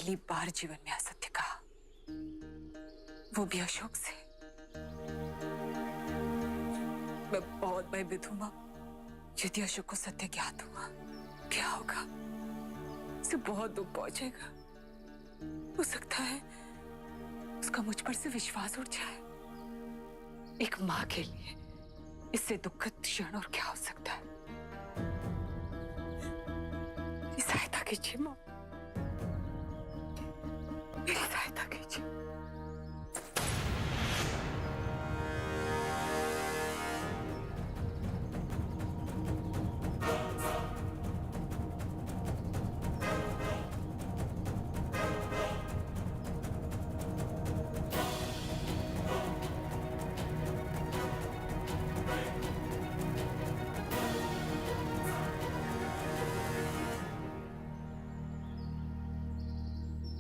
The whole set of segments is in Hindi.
पहली बार जीवन में असत्य कहा, वो भी अशोक से। मैं बहुत भयभीत हूं मां। यदि अशोक को सत्य ज्ञात हुआ, क्या होगा? उसे बहुत दुख पहुंचेगा। हो सकता है उसका मुझ पर से विश्वास उठ जाए। एक मां के लिए इससे दुखद क्षण और क्या हो सकता है? मेरी सहायता कीजिए मां, मेरी सहायता कीजिए।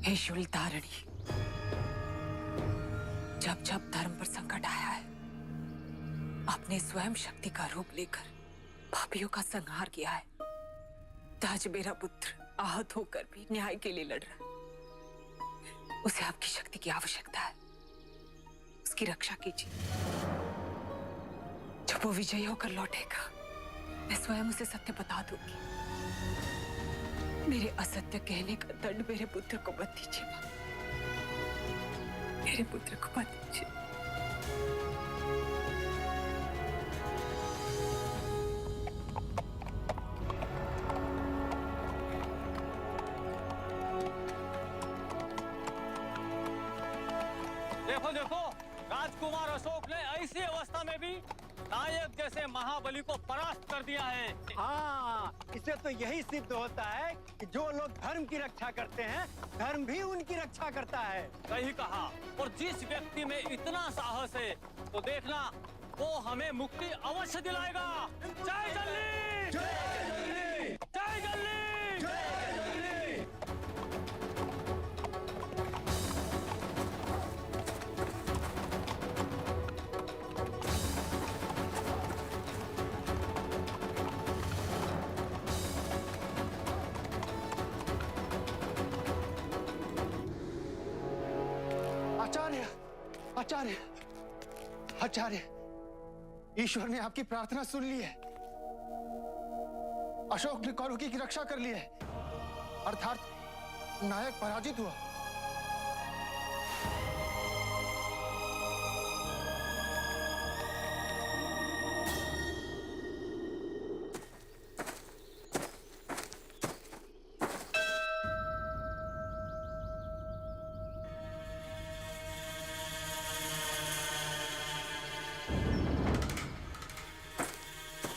हे शूलधारिणी, जब जब धर्म पर संकट आया है, आपने स्वयं शक्ति का रूप लेकर पापियों का संहार किया है। आज मेरा पुत्र आहत होकर भी न्याय के लिए लड़ रहा है। उसे आपकी शक्ति की आवश्यकता है। उसकी रक्षा कीजिए। जब वो विजयी होकर लौटेगा, मैं स्वयं उसे सत्य बता दूंगी। मेरे असत्य कहने का दंड मेरे पुत्र को मत दीजिए मां। मेरे पुत्र को मत दीजिए। देखो देखो, राजकुमार अशोक ने ऐसी अवस्था में भी नायक जैसे महाबली को परास्त कर दिया है। हाँ, इससे तो यही सिद्ध होता है कि जो लोग धर्म की रक्षा करते हैं, धर्म भी उनकी रक्षा करता है। सही कहा। और जिस व्यक्ति में इतना साहस है, तो देखना वो हमें मुक्ति अवश्य दिलाएगा। जय जल्दी, जय जल्दी, जय जल्दी, जय जल्दी। आचार्य, आचार्य, आचार्य, ईश्वर ने आपकी प्रार्थना सुन ली है। अशोक ने कौरवों की रक्षा कर ली है, अर्थात नायक पराजित हुआ।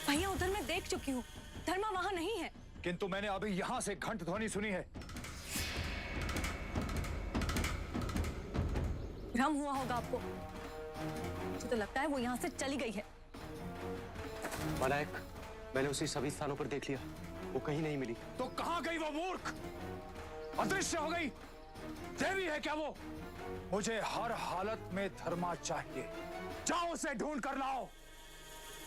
भैया उधर मैं देख चुकी हूँ, धर्मा वहां नहीं है। किंतु मैंने अभी यहां से घंट ध्वनि सुनी है। भ्रम हुआ होगा आपको। मुझे तो लगता है वो यहाँ से चली गई है। मलाइक, मैंने उसे सभी स्थानों पर देख लिया, वो कहीं नहीं मिली। तो कहां गई वो मूर्ख? अदृश्य हो गई? देवी है क्या वो? मुझे हर हालत में धर्मा चाहिए। जाओ उसे ढूंढ कर लाओ।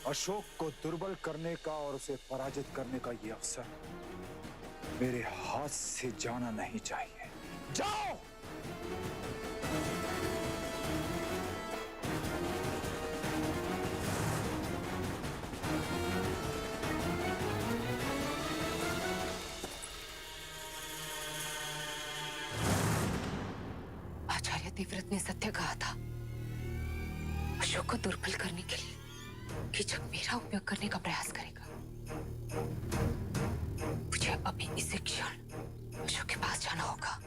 अशोक को दुर्बल करने का और उसे पराजित करने का यह अवसर मेरे हाथ से जाना नहीं चाहिए। जाओ। आचार्य देवव्रत ने सत्य कहा था। अशोक को दुर्बल करने के लिए कीचक मेरा उपयोग करने का प्रयास करेगा। मुझे अभी इसी क्षण अशोक के पास जाना होगा।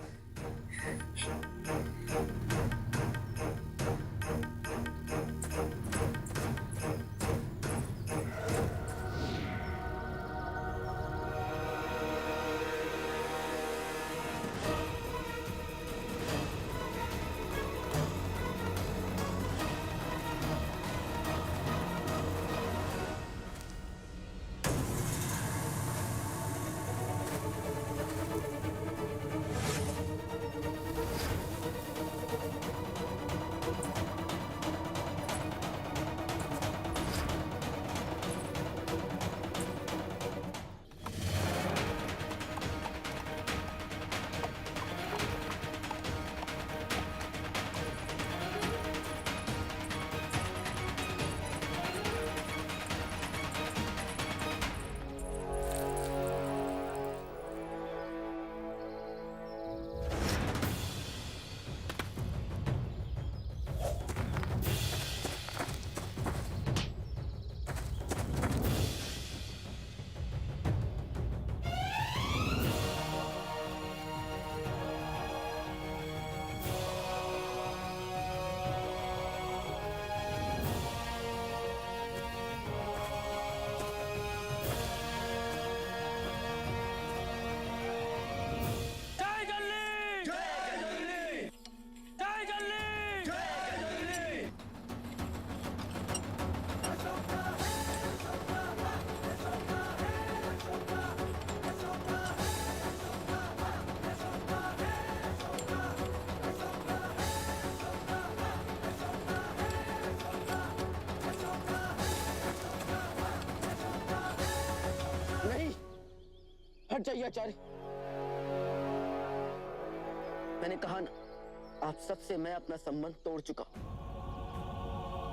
चाहिए आचार्य। मैंने कहा ना, आप सबसे मैं अपना संबंध तोड़ चुका हूं।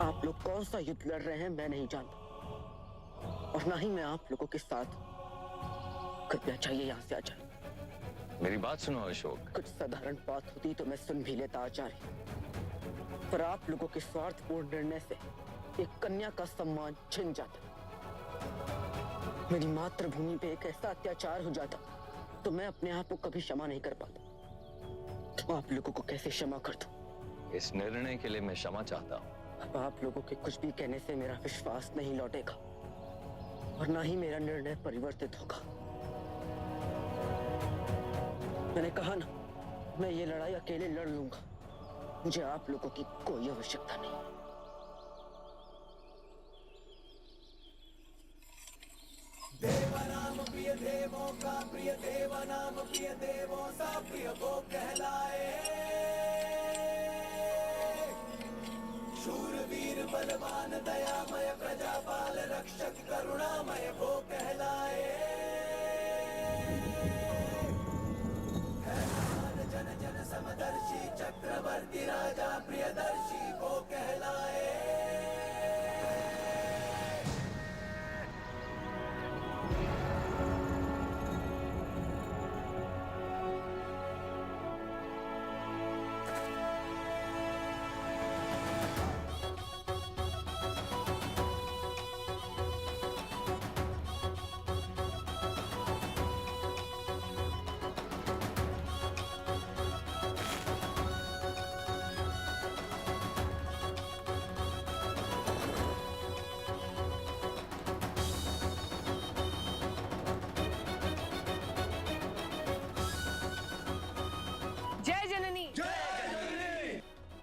आप लोग कौन सा युद्ध लड़ रहे हैं मैं नहीं जानता, और ना ही मैं आप लोगों के साथ। कृपया चाहिए यहां से आचार्य। मेरी बात सुनो अशोक। कुछ साधारण बात होती तो मैं सुन भी लेता आचार्य, पर आप लोगों के स्वार्थपूर्ण निर्णय से एक कन्या का सम्मान छिन जाता, मेरी मातृभूमि पे एक ऐसा अत्याचार हो जाता तो मैं अपने आप को कभी क्षमा नहीं कर पाता। तो आप लोगों को कैसे क्षमा कर दूं? इस निर्णय के लिए मैं क्षमा चाहता हूँ। अब आप लोगों के कुछ भी कहने से मेरा विश्वास नहीं लौटेगा, और ना ही मेरा निर्णय परिवर्तित होगा। मैंने कहा ना, मैं ये लड़ाई अकेले लड़ लूंगा। मुझे आप लोगों की कोई आवश्यकता नहीं। देवनाम प्रिय देवों का प्रिय देवनाम प्रिय देवों सा प्रिय वो कहलाए। शूरवीर बलवान दयामय प्रजापाल रक्षक करुणामय वो कहलाए। जन जन समदर्शी चक्रवर्ती राजा प्रियदर्शी वो कहलाए। जय जननी,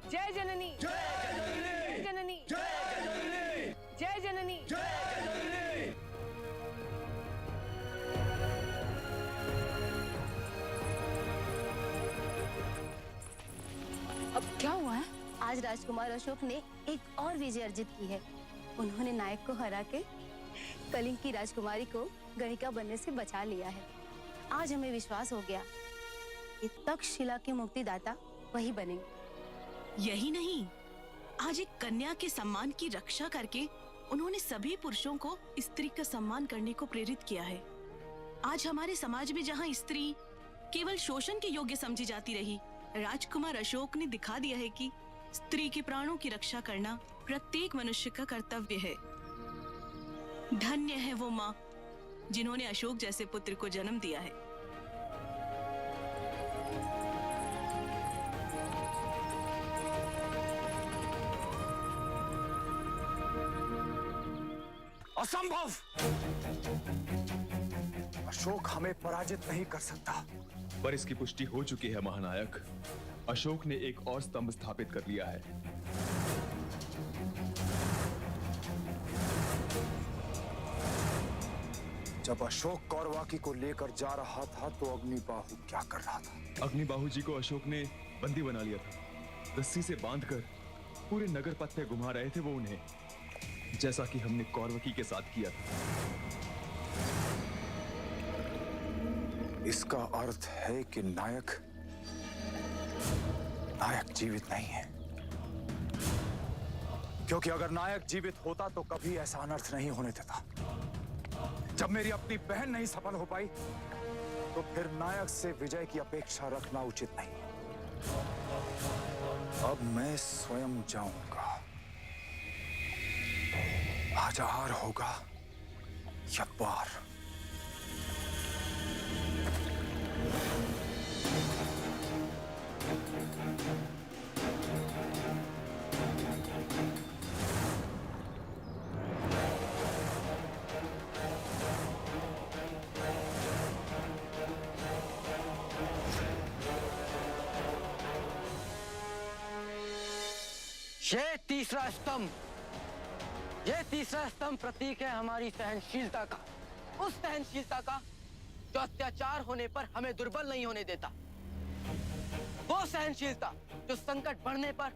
जय जननी, जय जननी, जय जननी। अब क्या हुआ है? आज राजकुमार अशोक ने एक और विजय अर्जित की है। उन्होंने नायक को हरा के कलिंग की राजकुमारी को गणिका बनने से बचा लिया है। आज हमें विश्वास हो गया कि तक्षशिला के मुक्तिदाता वही बनेंगे। यही नहीं, आज एक कन्या के सम्मान की रक्षा करके उन्होंने सभी पुरुषों को स्त्री का सम्मान करने को प्रेरित किया है। आज हमारे समाज में जहां स्त्री केवल शोषण के योग्य समझी जाती रही, राजकुमार अशोक ने दिखा दिया है कि स्त्री के प्राणों की रक्षा करना प्रत्येक मनुष्य का कर्तव्य है। धन्य है वो माँ जिन्होंने अशोक जैसे पुत्र को जन्म दिया है। असंभव! अशोक हमें पराजित नहीं कर सकता। पर इसकी पुष्टि हो चुकी है महानायक। अशोक ने एक और स्तंभ स्थापित कर लिया है। जब अशोक कौरवाकी को लेकर जा रहा था तो अग्निबाहु क्या कर रहा था? अग्निबाहु जी को अशोक ने बंदी बना लिया था। रस्सी से बांधकर पूरे नगर पथ पे घुमा रहे थे वो उन्हें, जैसा कि हमने कौरवकी के साथ किया था। इसका अर्थ है कि नायक जीवित नहीं है, क्योंकि अगर नायक जीवित होता तो कभी ऐसा अनर्थ नहीं होने देता। जब मेरी अपनी बहन नहीं सफल हो पाई तो फिर नायक से विजय की अपेक्षा रखना उचित नहीं। अब मैं स्वयं जाऊंगा। आज आहार होगा या पार। ये तीसरा स्तंभ प्रतीक है हमारी सहनशीलता का, उस सहनशीलता का जो अत्याचार होने पर हमें दुर्बल नहीं होने देता, वो सहनशीलता जो संकट बढ़ने पर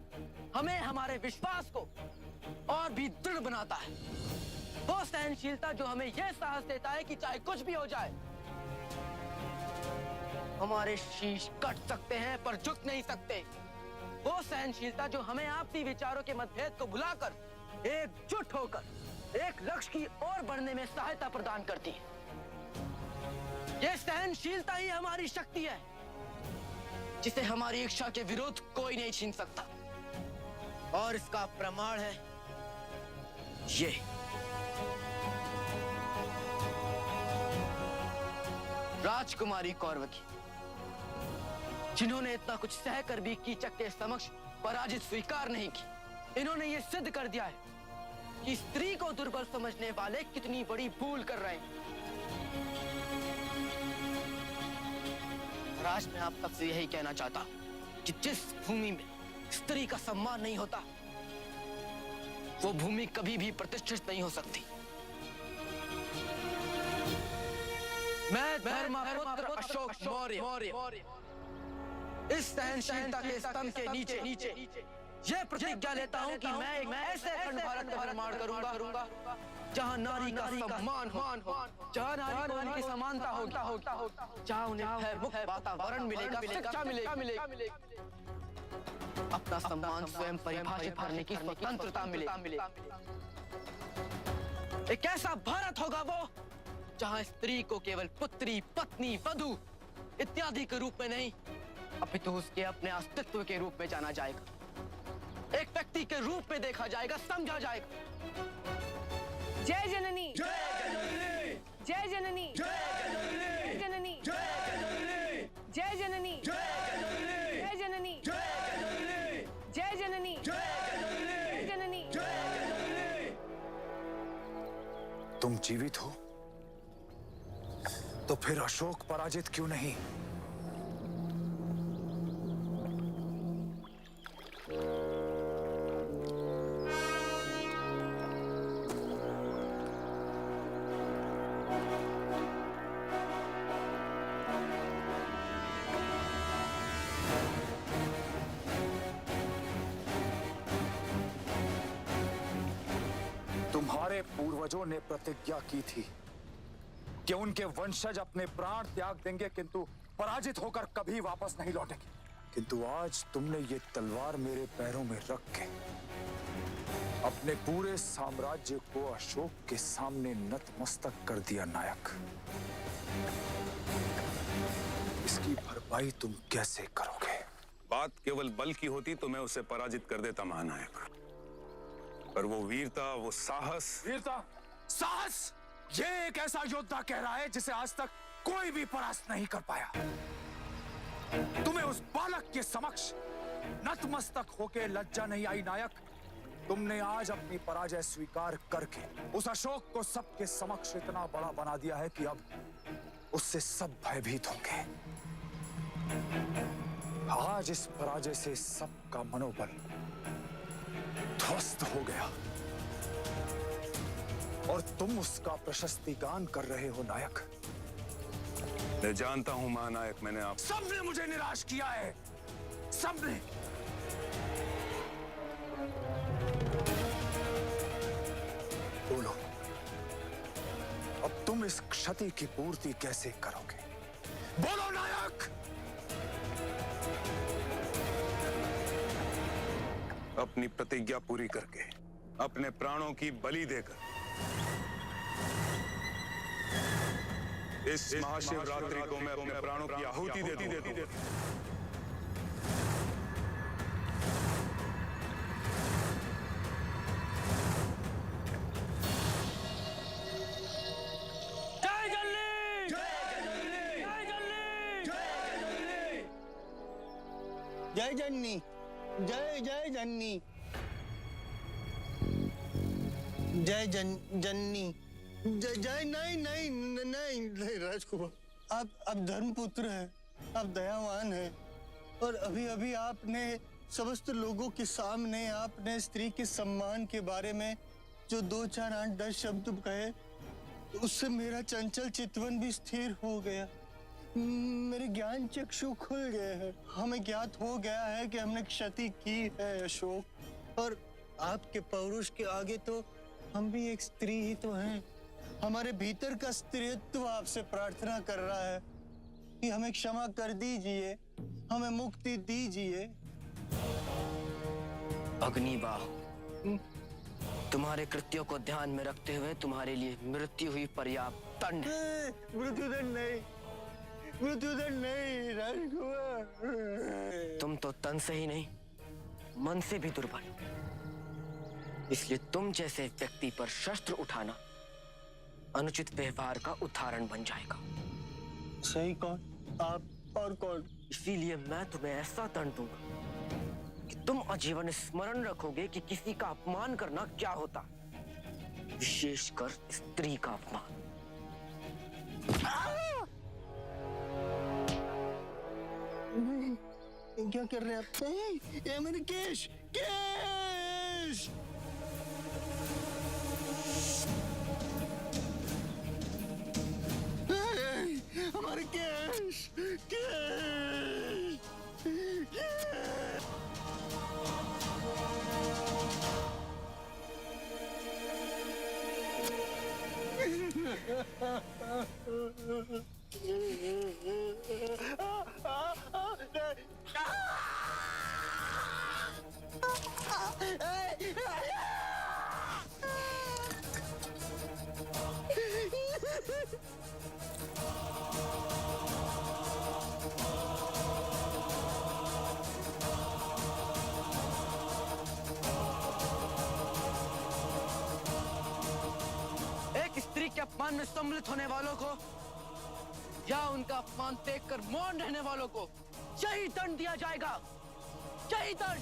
हमें हमारे विश्वास को और भी दृढ़ बनाता है, वो सहनशीलता जो हमें यह साहस देता है कि चाहे कुछ भी हो जाए हमारे शीश कट सकते हैं पर झुक नहीं सकते। वो सहनशीलता जो हमें आपसी विचारों के मतभेद को भुलाकर एकजुट होकर एक लक्ष्य की ओर बढ़ने में सहायता प्रदान करती है। ये सहनशीलता ही हमारी शक्ति है, जिसे हमारी इच्छा के विरुद्ध कोई नहीं छीन सकता। और इसका प्रमाण है ये। राजकुमारी कौरवकी, जिन्होंने इतना कुछ सहकर भी कीचक के समक्ष पराजित स्वीकार नहीं की। इन्होंने ये सिद्ध कर दिया है कि स्त्री को दुर्बल समझने वाले कितनी बड़ी भूल कर रहे हैं। आज मैं आप सबसे यही कहना चाहता हूं कि जिस भूमि में स्त्री का सम्मान नहीं होता, वो भूमि कभी भी प्रतिष्ठित नहीं हो सकती। मैं धर्मपुत्र अशोक मौर्य इस सहनशीलता के स्तंभ के नीचे ये प्रतिज्ञा लेता हूँ कि मैं एक ऐसे अखंड भारत का निर्माण करूंगा जहाँ नारी का सम्मान हो, जहाँ नारी को उनकी समानता होगी, जहाँ उन्हें मुक्त वातावरण मिलेगा, शिक्षा मिलेगी, अपना सम्मान स्वयं परिभाषित करने की स्वतंत्रता मिलेगी। एक ऐसा भारत होगा वो जहाँ स्त्री को केवल पुत्री, पत्नी, वधू इत्यादि के रूप में नहीं, अपितु उसके अपने अस्तित्व के रूप में जाना जाएगा। एक व्यक्ति के रूप में देखा जाएगा, समझा जाएगा। जय जननी, जय जननी, जय जननी, जय जननी, जय जननी, जय जननी, जय जननी, जय जननी, जय जननी। तुम जीवित हो तो फिर अशोक पराजित क्यों नहीं? तुम्हारे पूर्वजों ने प्रतिज्ञा की थी कि उनके वंशज अपने प्राण त्याग देंगे, किंतु पराजित होकर कभी वापस नहीं लौटेंगे। किंतु आज तुमने ये तलवार मेरे पैरों में रख के अपने पूरे साम्राज्य को अशोक के सामने नतमस्तक कर दिया। नायक, इसकी भरपाई तुम कैसे करोगे? बात केवल बल की होती तो मैं उसे पराजित कर देता महानायक, पर वो वीरता, वो साहस। वीरता, साहस, ये एक ऐसा योद्धा कह रहा है जिसे आज तक कोई भी परास्त नहीं कर पाया। तुम्हें उस बालक के समक्ष नतमस्तक होके लज्जा नहीं आई नायक? तुमने आज अपनी पराजय स्वीकार करके उस अशोक को सबके समक्ष इतना बड़ा बना दिया है कि अब उससे सब भयभीत होंगे। आज इस पराजय से सबका मनोबल ध्वस्त हो गया और तुम उसका प्रशस्ति गान कर रहे हो नायक। मैं जानता हूं महानायक, मैंने आप सबने मुझे निराश किया है, सबने। बोलो, अब तुम इस क्षति की पूर्ति कैसे करोगे? बोलो नायक। अपनी प्रतिज्ञा पूरी करके, अपने प्राणों की बलि देकर इस महाशिवरात्रि को मैं अपने प्राणों की आहुति देता हूं। जय जननी, जय जय जननी, जय जननी, जय जय। नहीं राजकुमार, आप धर्मपुत्र हैं, आप दयावान हैं, और अभी अभी आपने समस्त लोगों के सामने आपने स्त्री के सम्मान के बारे में जो 2, 4, 8, 10 शब्द कहे, उससे मेरा चंचल चितवन भी स्थिर हो गया। मेरे ज्ञान चक्षु खुल गए हैं। हमें ज्ञात हो गया है कि हमने क्षति की है अशोक, और आपके पौरुष के आगे तो हम भी एक स्त्री ही तो हैं। हमारे भीतर का स्त्रीत्व आपसे प्रार्थना कर रहा है कि हमें क्षमा कर दीजिए, हमें मुक्ति दीजिए। अग्निबाह, तुम्हारे कृत्यों को ध्यान में रखते हुए तुम्हारे लिए मृत्यु हुई पर्याप्त दंड। मृत्युदंड नहीं, मृत्युदंड नहीं राजकुमार। तुम तो तन से ही नहीं, मन से भी दुर्बल, इसलिए तुम जैसे व्यक्ति पर शस्त्र उठाना अनुचित व्यवहार का उदाहरण बन जाएगा। सही कौन? आप और कौन? इसीलिए मैं तुम्हें ऐसा दंड दूंगा कि तुम आजीवन स्मरण रखोगे कि किसी का अपमान करना क्या होता, विशेषकर स्त्री का अपमान। क्या कर रहे हैं आप? ये मेरे केश, केश! हमारे केश, केश, केश! एक स्त्री के अपमान में सम्मिलित होने वालों को या उनका अपमान देखकर मौन रहने वालों को यही दंड दिया जाएगा, यही दंड।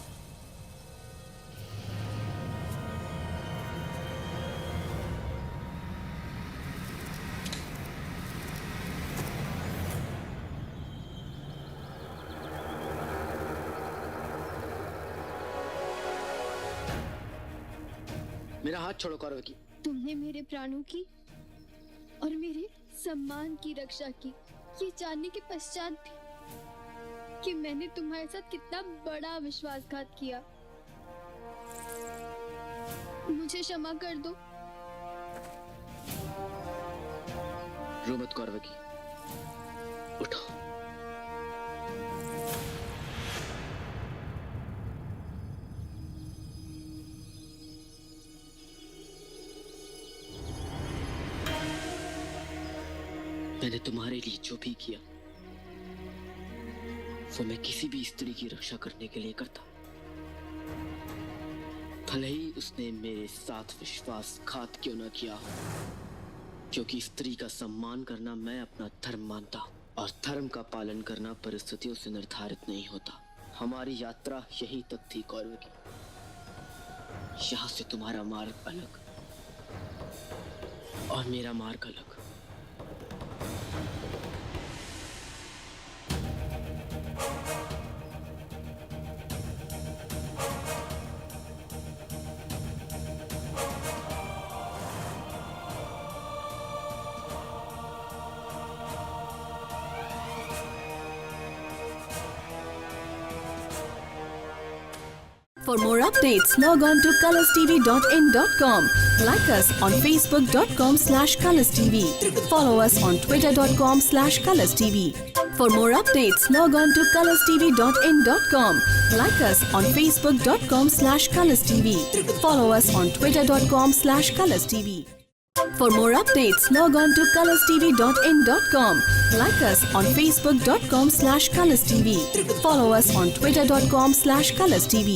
मेरा हाथ छोड़ो कौरवकी। तुमने मेरे प्राणों की और मेरे सम्मान की रक्षा की, ये जानने के पश्चात भी कि मैंने तुम्हारे साथ कितना बड़ा विश्वासघात किया। मुझे क्षमा कर दो। रो मत कौरवकी, उठो। मैंने तुम्हारे लिए जो भी किया वो मैं किसी भी स्त्री की रक्षा करने के लिए करता, भले ही उसने मेरे साथ विश्वासघात क्यों न किया हो, क्योंकि स्त्री का सम्मान करना मैं अपना धर्म मानता हूं, और धर्म का पालन करना परिस्थितियों से निर्धारित नहीं होता। हमारी यात्रा यहीं तक थी कौरवकी, यहां से तुम्हारा मार्ग अलग और मेरा मार्ग अलग। For more updates, log on to colorstv.in.com. Like us on facebook.com/colorstv. Follow us on twitter.com/colorstv. For more updates, log on to colorstv.in.com. Like us on facebook.com/colorstv. Follow us on twitter.com/colorstv. For more updates, log on to colorstv.in.com. Like us on facebook.com/colorstv. Follow us on twitter.com/colorstv.